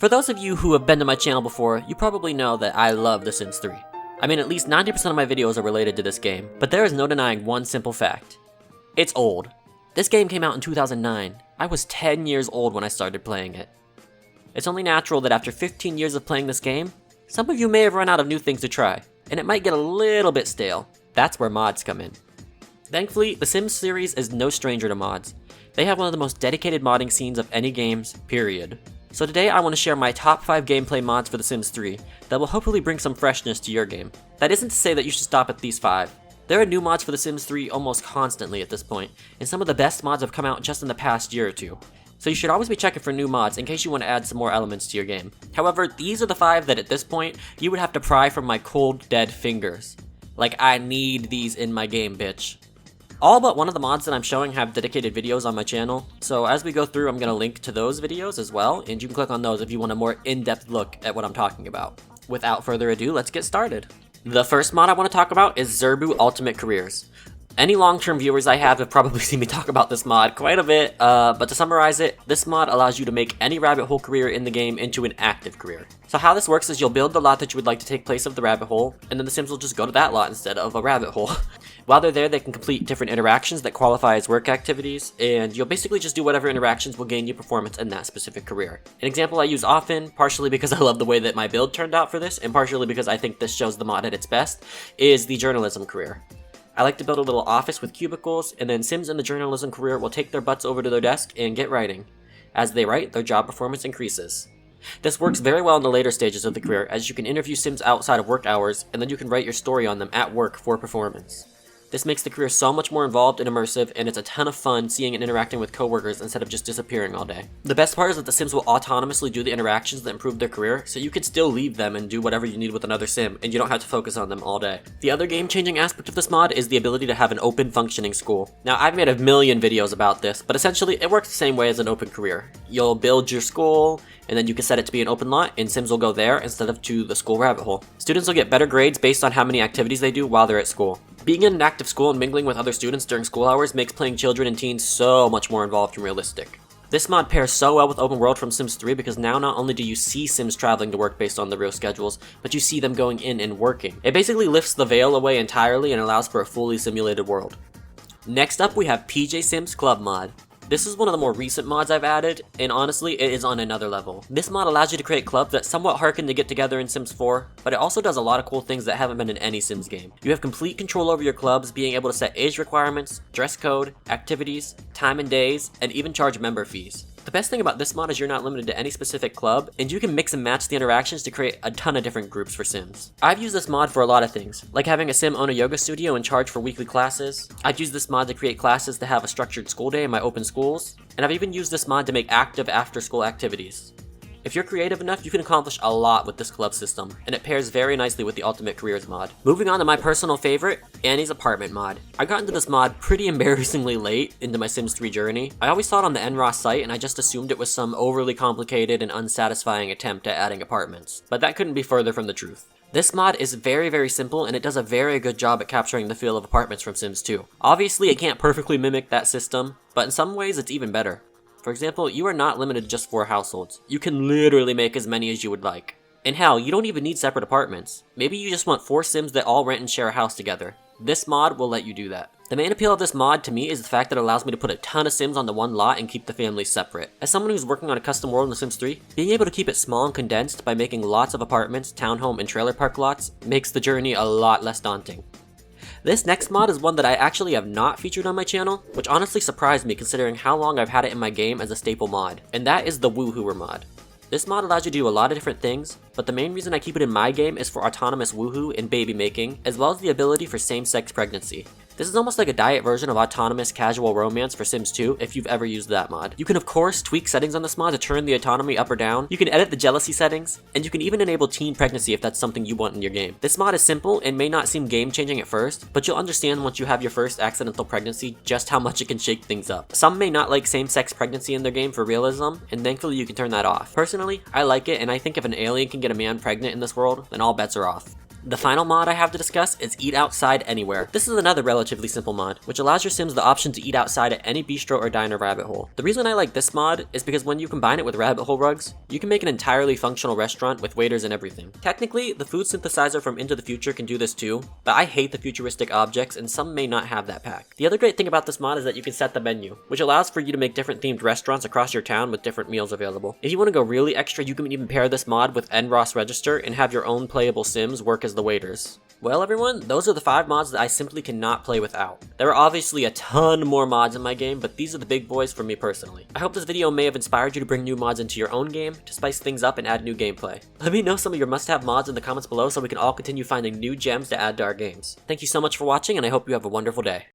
For those of you who have been to my channel before, you probably know that I love The Sims 3. I mean, at least 90% of my videos are related to this game, but there is no denying one simple fact. It's old. This game came out in 2009. I was 10 years old when I started playing it. It's only natural that after 15 years of playing this game, some of you may have run out of new things to try, and it might get a little bit stale. That's where mods come in. Thankfully, the Sims series is no stranger to mods. They have one of the most dedicated modding scenes of any games, period. So today I want to share my top 5 gameplay mods for The Sims 3 that will hopefully bring some freshness to your game. That isn't to say that you should stop at these 5. There are new mods for The Sims 3 almost constantly at this point, and some of the best mods have come out just in the past year or two. So you should always be checking for new mods in case you want to add some more elements to your game. However, these are the 5 that at this point, you would have to pry from my cold, dead fingers. Like, I need these in my game, bitch. All but one of the mods that I'm showing have dedicated videos on my channel, so as we go through I'm going to link to those videos as well, and you can click on those if you want a more in-depth look at what I'm talking about. Without further ado, let's get started. The first mod I want to talk about is Zerbu Ultimate Careers. Any long-term viewers I have probably seen me talk about this mod quite a bit, but to summarize it, this mod allows you to make any rabbit hole career in the game into an active career. So how this works is you'll build the lot that you would like to take place of the rabbit hole, and then the Sims will just go to that lot instead of a rabbit hole. While they're there, they can complete different interactions that qualify as work activities, and you'll basically just do whatever interactions will gain you performance in that specific career. An example I use often, partially because I love the way that my build turned out for this, and partially because I think this shows the mod at its best, is the journalism career. I like to build a little office with cubicles, and then Sims in the journalism career will take their butts over to their desk and get writing. As they write, their job performance increases. This works very well in the later stages of the career, as you can interview Sims outside of work hours, and then you can write your story on them at work for performance. This makes the career so much more involved and immersive, and it's a ton of fun seeing and interacting with coworkers instead of just disappearing all day. The best part is that the Sims will autonomously do the interactions that improve their career, so you can still leave them and do whatever you need with another Sim, and you don't have to focus on them all day. The other game-changing aspect of this mod is the ability to have an open functioning school. Now, I've made a million videos about this, but essentially it works the same way as an open career. You'll build your school, and then you can set it to be an open lot, and Sims will go there instead of to the school rabbit hole. Students will get better grades based on how many activities they do while they're at school. Being in an active school and mingling with other students during school hours makes playing children and teens so much more involved and realistic. This mod pairs so well with Open World from Sims 3 because now not only do you see Sims traveling to work based on the real schedules, but you see them going in and working. It basically lifts the veil away entirely and allows for a fully simulated world. Next up we have PJ Sims Club mod. This is one of the more recent mods I've added, and honestly, it is on another level. This mod allows you to create clubs that somewhat harken to Get Together in Sims 4, but it also does a lot of cool things that haven't been in any Sims game. You have complete control over your clubs, being able to set age requirements, dress code, activities, time and days, and even charge member fees. The best thing about this mod is you're not limited to any specific club, and you can mix and match the interactions to create a ton of different groups for Sims. I've used this mod for a lot of things, like having a Sim own a yoga studio and charge for weekly classes. I've used this mod to create classes to have a structured school day in my open schools, and I've even used this mod to make active after-school activities. If you're creative enough, you can accomplish a lot with this club system, and it pairs very nicely with the Ultimate Careers mod. Moving on to my personal favorite, Annie's Apartment mod. I got into this mod pretty embarrassingly late into my Sims 3 journey. I always saw it on the NROS site, and I just assumed it was some overly complicated and unsatisfying attempt at adding apartments. But that couldn't be further from the truth. This mod is very simple, and it does a very good job at capturing the feel of apartments from Sims 2. Obviously, it can't perfectly mimic that system, but in some ways it's even better. For example, you are not limited to just 4 households. You can literally make as many as you would like. And hell, you don't even need separate apartments. Maybe you just want 4 Sims that all rent and share a house together. This mod will let you do that. The main appeal of this mod to me is the fact that it allows me to put a ton of Sims on the one lot and keep the families separate. As someone who's working on a custom world in The Sims 3, being able to keep it small and condensed by making lots of apartments, townhome, and trailer park lots makes the journey a lot less daunting. This next mod is one that I actually have not featured on my channel, which honestly surprised me considering how long I've had it in my game as a staple mod, and that is the Woohooer mod. This mod allows you to do a lot of different things, but the main reason I keep it in my game is for autonomous woohoo and baby making, as well as the ability for same-sex pregnancy. This is almost like a diet version of autonomous casual romance for Sims 2 if you've ever used that mod. You can of course tweak settings on this mod to turn the autonomy up or down, you can edit the jealousy settings, and you can even enable teen pregnancy if that's something you want in your game. This mod is simple and may not seem game-changing at first, but you'll understand once you have your first accidental pregnancy just how much it can shake things up. Some may not like same-sex pregnancy in their game for realism, and thankfully you can turn that off. Personally, I like it, and I think if an alien can get a man pregnant in this world, then all bets are off. The final mod I have to discuss is Eat Outside Anywhere. This is another relatively simple mod, which allows your Sims the option to eat outside at any bistro or diner rabbit hole. The reason I like this mod is because when you combine it with rabbit hole rugs, you can make an entirely functional restaurant with waiters and everything. Technically, the food synthesizer from Into the Future can do this too, but I hate the futuristic objects and some may not have that pack. The other great thing about this mod is that you can set the menu, which allows for you to make different themed restaurants across your town with different meals available. If you want to go really extra, you can even pair this mod with NROS Register and have your own playable Sims work as the waiters. Well everyone, those are the 5 mods that I simply cannot play without. There are obviously a ton more mods in my game, but these are the big boys for me personally. I hope this video may have inspired you to bring new mods into your own game, to spice things up and add new gameplay. Let me know some of your must-have mods in the comments below so we can all continue finding new gems to add to our games. Thank you so much for watching and I hope you have a wonderful day.